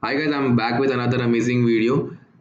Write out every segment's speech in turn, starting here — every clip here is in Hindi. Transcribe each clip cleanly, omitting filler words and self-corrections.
Hi guys, I am back with another amazing video.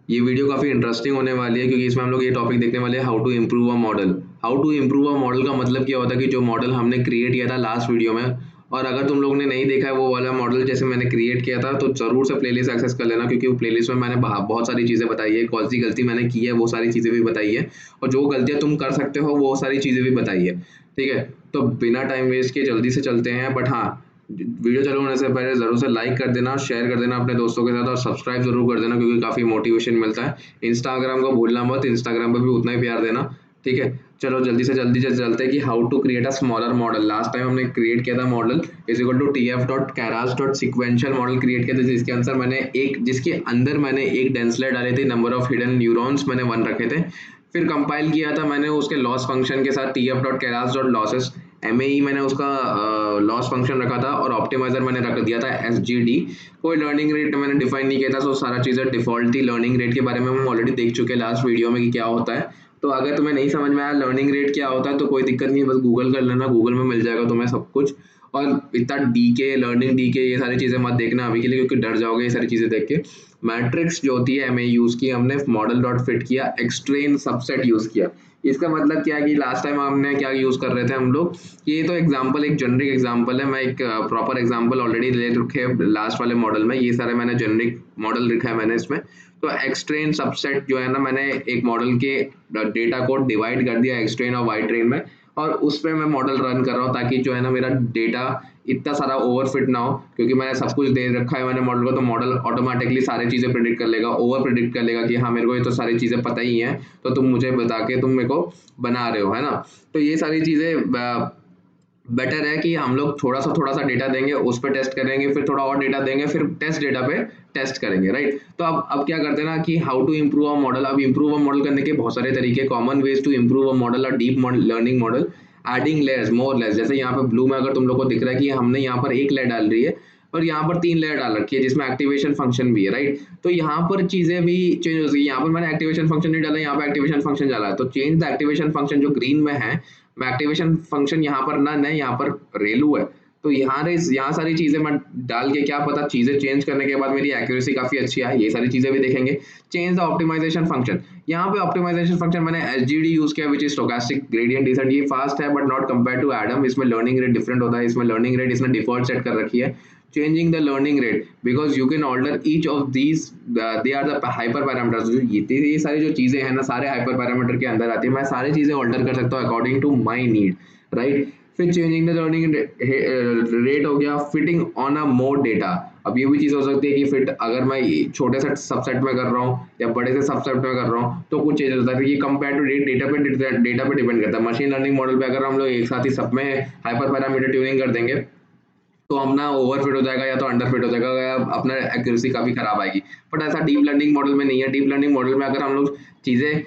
ये वीडियो काफ़ी इंटरेस्टिंग होने वाली है क्योंकि इसमें हम लोग ये टॉपिक देखने वाले हैं, how to improve a model. How to improve a model का मतलब क्या होता है कि जो मॉडल हमने क्रिएट किया था लास्ट वीडियो में, और अगर तुम लोगों ने नहीं देखा है वो वाला मॉडल जैसे मैंने क्रिएट किया था, तो ज़रूर से प्लेलिस्ट एक्सेस कर लेना क्योंकि वो प्लेलिस्ट में मैंने बहुत सारी चीज़ें बताई है। कौन सी गलती मैंने की है वो सारी चीज़ें भी बताई है, और जो गलतियाँ तुम कर सकते हो वो सारी चीज़ें भी बताई है। ठीक है, तो बिना टाइम वेस्ट किए जल्दी से चलते हैं। बट हाँ, वीडियो चालू होने से पहले ज़रूर से लाइक कर देना, शेयर कर देना अपने दोस्तों के साथ, और सब्सक्राइब ज़रूर कर देना क्योंकि काफ़ी मोटिवेशन मिलता है। इंस्टाग्राम को भूलना मत, इंस्टाग्राम पर भी उतना ही प्यार देना। ठीक है, चलो जल्दी से चलते हैं कि how to create a smaller model. Last time हमने क्रिएट किया था model is equal to T F dot Keras dot sequential model create किया था, जिसके अंदर मैंने एक डेंसलेट डाले थे, नंबर ऑफ हिडन न्यूरॉन्स मैंने 1 रखे थे। फिर कंपाइल किया था मैंने उसके लॉस फंक्शन के साथ, T F dot Keras dot losses M मैंने उसका लॉस फंक्शन रखा था, और ऑप्टिमाइजर मैंने रख दिया था एस जी डी। कोई लर्निंग रेट मैंने डिफाइन नहीं किया था, सो सारा चीज़ें डिफॉल्ट थी। लर्निंग रेट के बारे में हम ऑलरेडी देख चुके हैं लास्ट वीडियो में कि क्या होता है। तो अगर तुम्हें नहीं समझ में आया लर्निंग रेट क्या होता है तो कोई दिक्कत नहीं है, बस गूगल कर लेना, गूगल में मिल जाएगा तुम्हें सब कुछ। और इतना डी के लर्निंग डी के ये सारी चीज़ें मत देखना अभी के लिए क्योंकि डर जाओगे ये सारी चीज़ें देख के। मैट्रिक्स जो होती है एम यूज़ की हमने, मॉडल डॉट फिट किया, एक्सट्रेन सबसेट यूज़ किया। इसका मतलब क्या है कि लास्ट टाइम हमने क्या यूज़ कर रहे थे हम लोग, ये तो एग्जांपल एक जेनरिक एग्जांपल है। मैं एक प्रॉपर एग्जांपल ऑलरेडी ले रखे हैं लास्ट वाले मॉडल में, ये सारे मैंने जेनरिक मॉडल लिखा है मैंने इसमें। तो एक्सट्रेन सबसेट जो है ना, मैंने एक मॉडल के डेटा को डिवाइड कर दिया एक्सट्रेन और वाई ट्रेन में, और उस पर मैं मॉडल रन कर रहा हूँ ताकि जो है ना मेरा डेटा इतना सारा ओवरफिट ना हो, क्योंकि मैंने सब कुछ दे रखा है मैंने मॉडल को, तो मॉडल ऑटोमेटिकली सारी चीज़ें प्रिडिक्ट कर लेगा, ओवर प्रिडिक्ट कर लेगा कि हाँ मेरे को ये तो सारी चीज़ें पता ही हैं, तो तुम मुझे बता के तुम मेरे को बना रहे हो, है ना। तो ये सारी चीज़ें बेटर है कि हम लोग थोड़ा सा डेटा देंगे, उस पर टेस्ट करेंगे, फिर थोड़ा और डेटा देंगे, फिर टेस्ट डेटा पे टेस्ट करेंगे, राइट। तो अब क्या करते हैं ना कि how to improve a model. अब इम्प्रूव अ मॉडल करने के बहुत सारे तरीके, common ways to improve a model और deep learning model, adding layers, more layers. जैसे यहाँ पे ब्लू में अगर तुम लोग को दिख रहा है कि हमने यहाँ पर एक लेयर डाल रही है और यहाँ पर 3 लेयर डाल रखी है जिसमें एक्टिवेशन फंक्शन भी है, राइट। तो यहाँ पर चीजें भी चेंज हो सकती है। यहाँ पर मैंने एक्टिवेशन फंक्शन नहीं डाला, यहाँ पे एक्टिवेशन फंक्शन डाला है, तो चेंज द एक्टिवेशन फंक्शन जो ग्रीन में है। मैं एक्टिवेशन फंक्शन यहाँ पर नन है, यहाँ पर रेलू है। तो यहाँ सारी चीजें मैं डाल के, क्या पता चीजें चेंज करने के बाद मेरी एक्यूरेसी काफी अच्छी आए, ये सारी चीजें भी देखेंगे। चेंज द ऑप्टिमाइजेशन फंक्शन, यहाँ पे ऑप्टिमाइजेशन फंक्शन मैंने एस जी डी यूज किया, which is stochastic gradient descent. ये फास्ट है but not compare to Adam, इसमें लर्निंग रेट डिफरेंट होता है, इसमें लर्निंग रेट इसने डिफॉल्ट सेट कर रखी है। Changing the learning rate because you can alter each of these, they are the hyper parameters. ये सारी जो चीजें हैं ना, सारे हाइपर पैरामीटर के अंदर आती है, मैं सारी चीजें ऑल्टर कर सकता हूँ according to my need, right. फिर चेंजिंग द लर्निंग रेट हो गया, fitting on a more data. अब ये भी चीज़ हो सकती है कि फिट अगर मैं छोटे से सबसेट में कर रहा हूँ या बड़े से सबसेट में कर रहा हूँ तो कुछ चेंज होता है। फिर ये कंपेयर टू डेटा पे डिपेंड करता है। मशीन लर्निंग मॉडल पे अगर हम लोग एक साथ ही सब में हाइपर पैरामीटर ट्यूनिंग कर देंगे तो अपना ओवर फिट हो जाएगा या तो अंडर फिट हो जाएगा, या अपना एक्यूरेसी काफ़ी खराब आएगी। बट ऐसा डीप लर्निंग मॉडल में नहीं है। डीप लर्निंग मॉडल में अगर हम लोग चीज़ें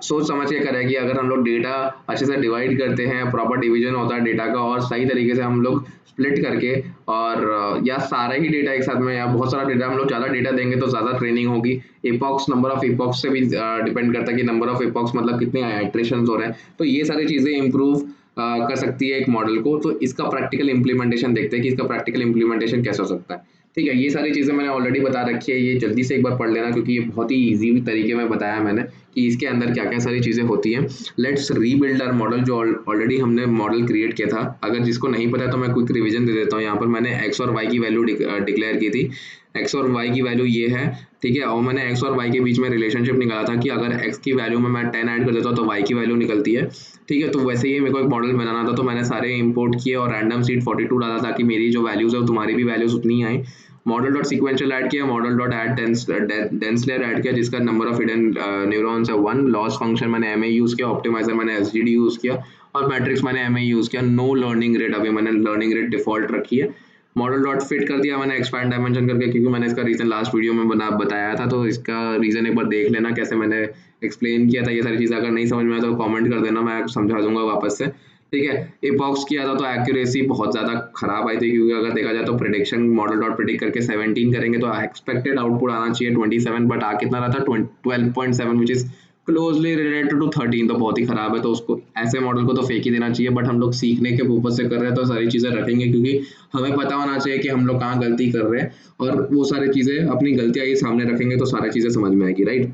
सोच समझ के करेंगे, अगर हम लोग डेटा अच्छे से डिवाइड करते हैं, प्रॉपर डिवीजन होता है डेटा का, और सही तरीके से हम लोग स्प्लिट करके, और या सारा ही डेटा एक साथ में या बहुत सारा डेटा, हम लोग ज़्यादा डेटा देंगे तो ज़्यादा ट्रेनिंग होगी। एपॉक्स, नंबर ऑफ एपॉक्स से भी डिपेंड करता है कि नंबर ऑफ एपॉक्स मतलब कितने आइट्रेशंस हो रहे हैं। तो ये सारी चीज़ें इंप्रूव कर सकती है एक मॉडल को। तो इसका प्रैक्टिकल इंप्लीमेंटेशन देखते हैं कि इसका प्रैक्टिकल इंप्लीमेंटेशन कैसे हो सकता है। ठीक है, ये सारी चीज़ें मैंने ऑलरेडी बता रखी है, ये जल्दी से एक बार पढ़ लेना क्योंकि ये बहुत ही ईजी तरीके में बताया मैंने कि इसके अंदर क्या क्या सारी चीज़ें होती हैं। लेट्स रीबिल्ड आवर मॉडल, जो ऑलरेडी हमने मॉडल क्रिएट किया था। अगर जिसको नहीं पता तो मैं क्विक रिवीजन दे देता हूँ। यहाँ पर मैंने एक्स और वाई की वैल्यू डिक्लेयर की थी। एक्स और वाई की वैल्यू ये है, ठीक है। और मैंने एक्स और वाई के बीच में रिलेशनशिप निकाला था कि अगर एक्स की वैल्यू में मैं 10 ऐड कर देता हूँ तो वाई की वैल्यू निकलती है, ठीक है। तो वैसे ही मेरे को एक मॉडल बनाना था, तो मैंने सारे इंपोर्ट किए और रैंडम सीड 42 डाला ताकि मेरी जो वैल्यूज़ है तुम्हारी भी वैल्यूज उतनी ही आए। मॉडल डॉट सिक्वेंशियल ऐड किया, model dot add dense layer add किया जिसका नंबर ऑफ हिडन न्यूरॉन्स है 1। लॉस फंक्शन मैंने एम यूज़ किया, ऑप्टिमाइजर मैंने एस जी डी यूज़ किया, और मैट्रिक्स मैंने एम यूज़ किया। नो लर्निंग रेट, अभी मैंने लर्निंग रेट डिफॉल्ट रखी है। मॉडल डॉट फिट कर दिया मैंने एक्सपैंड डायमेंशन करके, क्योंकि मैंने इसका रीज़न लास्ट वीडियो में बताया था, तो इसका रीज़न एक बार देख लेना कैसे मैंने एक्सप्लेन किया था ये सारी चीज़। अगर नहीं समझ में आया तो कमेंट कर देना, मैं समझा दूंगा वापस से, ठीक है। एपॉक्स किया था तो एक्यूरेसी बहुत ज़्यादा खराब आई थी, क्योंकि अगर देखा जाए तो प्रेडिक्शन मॉडल डॉट प्रेडिक्ट करके 17 करेंगे तो एक्सपेक्टेड आउटपुट आना चाहिए 27, बट आ कितना रहा था 12.7, which is closely related to 13 तो बहुत ही खराब है, तो उसको ऐसे मॉडल को तो फेंक ही देना चाहिए। बट हम लोग सीखने के पर्पज से कर रहे हैं तो सारी चीज़ें रखेंगे, क्योंकि हमें पता होना चाहिए कि हम लोग कहाँ गलती कर रहे हैं, और वो सारी चीज़ें अपनी गलतियाँ ही सामने रखेंगे तो सारी चीज़ें समझ में आएगी, राइट।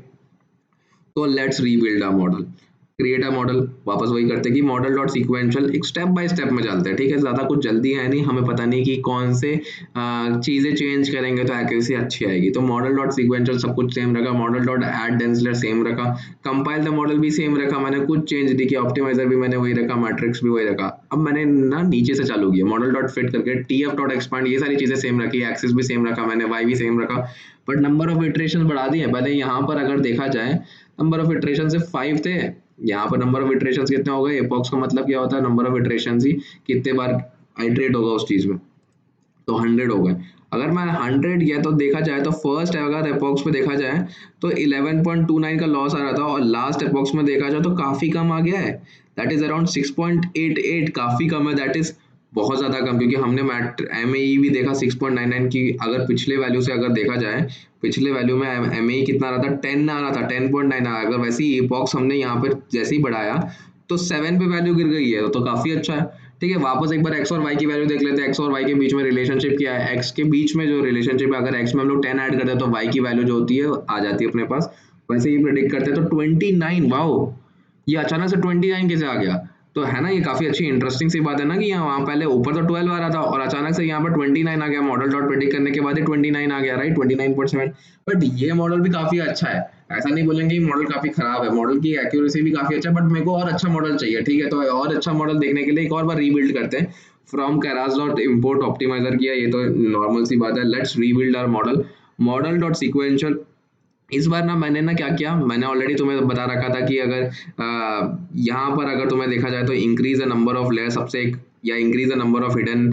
तो let's rebuild a model, create a model. वापस वही करते हैं कि मॉडल डॉट सीक्वेंशियल, एक स्टेप बाय स्टेप में चलते हैं, ठीक है। ज़्यादा कुछ जल्दी है नहीं, हमें पता नहीं कि कौन से चीज़ें चेंज करेंगे तो एक्यूरेसी अच्छी आएगी। तो मॉडल डॉट सीक्वेंशियल सब कुछ सेम रखा, मॉडल डॉट एड डेंसलर सेम रखा, कंपाइल द मॉडल भी सेम रखा, मैंने कुछ चेंज नहीं किया, ऑप्टिमाइजर भी मैंने वही रखा, मैट्रिक्स भी वही रखा। अब मैंने ना नीचे से चालू किया, मॉडल डॉट फिट करके टी एफ डॉट एक्सपांड, ये सारी चीज़ें सेम रखी, एक्सिस भी सेम रखा मैंने, वाई भी सेम रखा, बट नंबर ऑफ इटरेशन बढ़ा दिए। पहले यहाँ पर अगर देखा जाए नंबर ऑफ इटरेशन सिर्फ 5 थे, यहाँ पर नंबर ऑफ इटरेशन कितने हो गए। एपॉक्स का मतलब क्या होता है, नंबर ऑफ इटरेशन ही कितने बार आइटरेट होगा उस चीज़ में, तो 100 हो गए। अगर मैं 100 किया तो देखा जाए तो फर्स्ट अगर एपॉक्स में देखा जाए तो 11.29 का लॉस आ रहा था, और लास्ट एपॉक्स में देखा जाए तो काफ़ी कम आ गया है, दैट इज अराउंड 6.88, काफ़ी कम है, दैट इज बहुत ज़्यादा कम। क्योंकि हमने एम भी देखा 6.99 की, अगर पिछले वैल्यू से अगर देखा जाए, पिछले वैल्यू में एम कितना आ रहा था, 10 आ रहा था, 10.9 आ रहा। अगर वैसे ही एपॉक्स हमने यहाँ पर जैसे ही बढ़ाया तो 7 पे वैल्यू गिर गई है, तो काफ़ी अच्छा है, ठीक है। वापस एक बार एक्स और वाई की वैल्यू देख लेते हैं, एक्स और वाई के बीच में रिलेशनशिप क्या है, एक्स के बीच में जो रिलेशनशिप है, अगर एक्स में हम लोग 10 ऐड करते हैं तो वाई की वैल्यू जो होती है आ जाती है अपने पास। वैसे ही प्रेडिक्ट करते हैं तो 29, वाओ, ये अचानक से 29 कैसे आ गया। तो है ना, ये काफी अच्छी इंटरेस्टिंग सी बात है ना, कि यहाँ वहाँ पहले ऊपर तो 12 आ रहा था और अचानक से यहाँ पर 29 आ गया, मॉडल डॉट प्रेडिक्ट करने के बाद ही 29 आ गया, राइट, 29.7। बट ये मॉडल भी काफी अच्छा है, ऐसा नहीं बोलेंगे कि मॉडल काफी खराब है, मॉडल की एक्यूरेसी भी काफी अच्छा है, बट मेरे को और अच्छा मॉडल चाहिए, ठीक है। तो और अच्छा मॉडल देखने के लिए एक और बार रीबिल्ड करते हैं, from Keras dot import optimiser किया, ये तो नॉर्मल सी बात है। Let's rebuild our model, model dot sequential. इस बार ना मैंने ना क्या किया, मैंने ऑलरेडी तुम्हें बता रखा था कि अगर यहाँ पर अगर तुम्हें देखा जाए तो increase the number of layer सबसे एक, या increase the number of hidden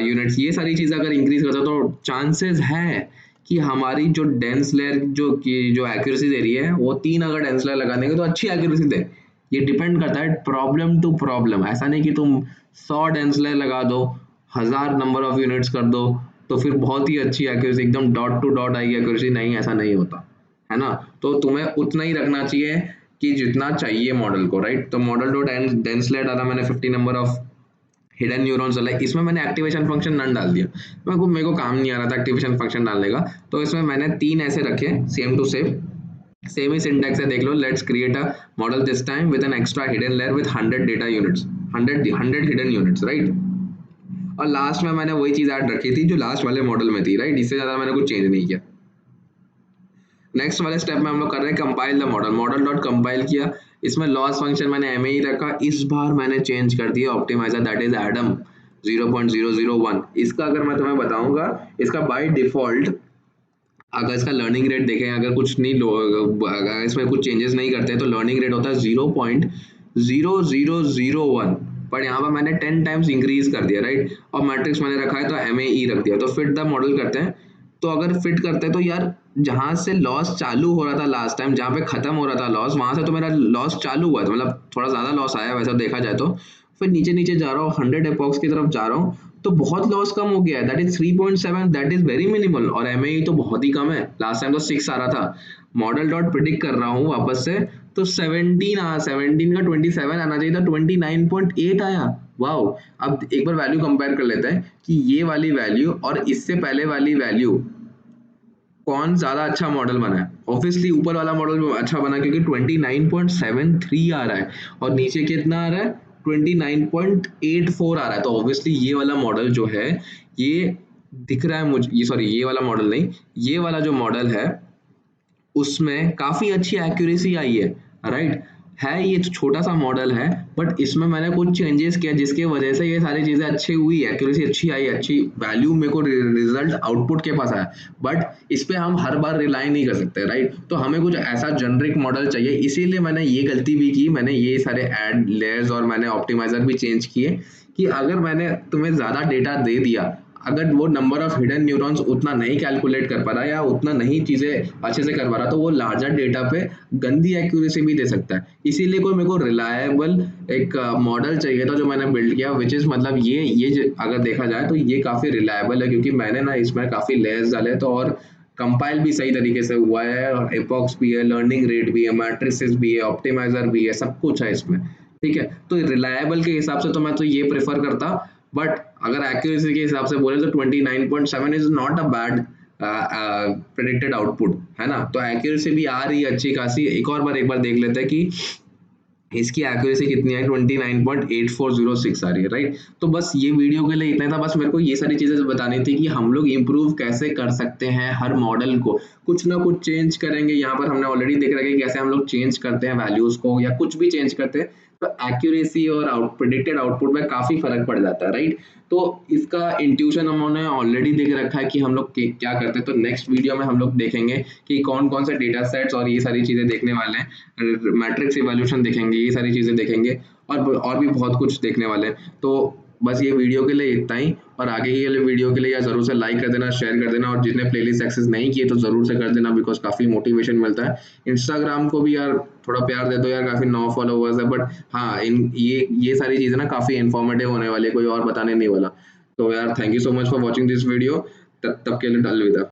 units, ये सारी चीज़ें अगर इंक्रीज करता तो चांसेस है कि हमारी जो डेंस लेयर जो एक्यूरेसी दे रही है वो 3 अगर डेंस लेयर लगा देंगे तो अच्छी एक्यूरेसी दे। ये डिपेंड करता है प्रॉब्लम टू प्रॉब्लम, ऐसा नहीं कि तुम 100 डेंस लेयर लगा दो, 1000 नंबर ऑफ यूनिट्स कर दो तो फिर बहुत ही अच्छी एक्यूरेसी एकदम डॉट टू डॉट आएगी एक्यूरेसी, नहीं, ऐसा नहीं होता है ना। तो तुम्हें उतना ही रखना चाहिए कि जितना चाहिए मॉडल को, राइट। तो मॉडल डॉट डेंस लेयर डाला मैंने, 50 नंबर ऑफ हिडन न्यूरॉन्स डाला, इसमें मैंने एक्टिवेशन फंक्शन नन डाल दिया, मेरे को काम नहीं आ रहा था एक्टिवेशन फंक्शन डालने का, तो इसमें मैंने 3 ऐसे रखे, सेम टू सेम ही सिंटैक्स है, देख लो। Let's create a model this time with an extra hidden layer with 100 data units, 100 hidden units, right. और लास्ट में मैंने वही चीज ऐड रखी थी जो लास्ट वाले मॉडल में थी, राइट, इससे ज्यादा मैंने कुछ चेंज नहीं किया। नेक्स्ट वाले स्टेप में हम लोग कर रहे हैं compile the model, model dot compile किया, इसमें लॉस फंक्शन मैंने एम ही रखा, इस बार मैंने चेंज कर दिया ऑप्टिमाइजर, दैट इज एडम 0.001। इसका अगर मैं तुम्हें बताऊंगा, इसका बाय डिफॉल्ट अगर इसका लर्निंग रेट देखें, अगर कुछ नहीं अगर इसमें कुछ चेंजेस नहीं करते हैं तो लर्निंग रेट होता है 0.0001, पर यहाँ पर मैंने 10 टाइम्स इंक्रीज कर दिया, राइट। और मैट्रिक्स मैंने रखा है तो एम रख दिया। तो फिट द मॉडल करते हैं, तो अगर फिट करते हैं तो यार जहाँ से लॉस चालू हो रहा था लास्ट टाइम, जहाँ पे खत्म हो रहा था लॉस, वहां से तो मेरा लॉस चालू हुआ था, मतलब थोड़ा ज्यादा लॉस आया वैसा देखा जाए तो। फिर नीचे नीचे जा रहा हूँ, 100 एपॉक्स की तरफ जा रहा हूँ, तो बहुत लॉस कम हो गया है, that is 3.7, that is very minimal. और एम तो बहुत ही कम है, लास्ट टाइम तो 6 आ रहा था। मॉडल डॉट प्रिडिक्ट कर रहा हूँ वापस से, तो 17 का 27 आना चाहिए था, 29.8 आया, वाओ। अब एक बार वैल्यू कंपेयर कर लेते हैं कि ये वाली वैल्यू और इससे पहले वाली वैल्यू कौन ज्यादा अच्छा मॉडल बना है। ऑब्वियसली ऊपर वाला मॉडल अच्छा बना, क्योंकि 29.73 आ रहा है और नीचे कितना आ रहा है, 29.84 आ रहा है। तो ऑब्वियसली ये वाला मॉडल जो है, ये दिख रहा है मुझे, ये सॉरी, ये वाला मॉडल नहीं, ये वाला जो मॉडल है उसमें काफी अच्छी एक्यूरेसी आई है, राइट। है ये छोटा सा मॉडल है, बट इसमें मैंने कुछ चेंजेस किया जिसकी वजह से ये सारी चीजें अच्छी हुई, एक्यूरेसी अच्छी आई, अच्छी वैल्यू मेरे को रिजल्ट आउटपुट के पास आया। बट इस पे हम हर बार रिलाई नहीं कर सकते, राइट। तो हमें कुछ ऐसा जेनरिक मॉडल चाहिए, इसीलिए मैंने ये गलती भी की, मैंने ये सारे ऐड लेयर्स और मैंने ऑप्टिमाइजर भी चेंज किए, कि अगर मैंने तुम्हें ज्यादा डेटा दे दिया, अगर वो नंबर ऑफ हिडन न्यूरॉन्स उतना नहीं कैलकुलेट कर पा रहा या उतना नहीं चीजें अच्छे से कर पा रहा, तो वो लार्जर डेटा पे गंदी एक्यूरेसी भी दे सकता है। इसीलिए कोई मेरे को रिलायबल एक मॉडल चाहिए था जो मैंने बिल्ड किया, विच इज मतलब अगर देखा जाए तो ये काफी रिलायबल है, क्योंकि मैंने ना इसमें काफी लेयर्स डाले तो और कंपाइल भी सही तरीके से हुआ है और एपॉक्स भी है, लर्निंग रेट भी है, मैट्रिसेस भी है, ऑप्टिमाइजर भी है, सब कुछ है इसमें। ठीक है, तो रिलायबल के हिसाब से तो मैं तो ये प्रेफर करता, बट अगर एक्यूरेसी के हिसाब से बोले तो 29.7 is not a bad predicted output, है ना। तो एक्यूरेसी भी आ रही है अच्छी खासी। एक बार देख लेते हैं कि इसकी एक्यूरेसी कितनी है, 29.8406 आ रही है, राइट। तो बस ये वीडियो के लिए इतना था, बस मेरे को ये सारी चीजें बतानी थी कि हम लोग इम्प्रूव कैसे कर सकते हैं हर मॉडल को, कुछ ना कुछ चेंज करेंगे। यहाँ पर हमने ऑलरेडी देख रखा है कि कैसे हम लोग चेंज करते हैं वैल्यूज को या कुछ भी चेंज करते हैं, तो एक्यूरेसी और प्रिडिक्टेड आउटपुट में काफी फर्क पड़ जाता है, राइट। तो इसका इंट्यूशन हमने ऑलरेडी देख रखा है कि हम लोग क्या करते हैं। तो नेक्स्ट वीडियो में हम लोग देखेंगे कि कौन कौन से डेटा सेट्स और ये सारी चीजें देखने वाले हैं, मैट्रिक्स इवोल्यूशन देखेंगे, ये सारी चीजें देखेंगे, और भी बहुत कुछ देखने वाले हैं। तो बस ये वीडियो के लिए इतना ही, और आगे के लिए वीडियो के लिए यार जरूर से लाइक कर देना, शेयर कर देना, और जिसने प्लेलिस्ट एक्सेस नहीं किए तो जरूर से कर देना, बिकॉज काफी मोटिवेशन मिलता है। इंस्टाग्राम को भी यार थोड़ा प्यार दे दो यार, काफी 9 फॉलोवर्स है, बट हाँ इन ये सारी चीजें ना काफी इन्फॉर्मेटिव होने वाली है, कोई और बताने नहीं वाला। तो यार thank you so much for watching this video. तब तक के लिए अलविदा।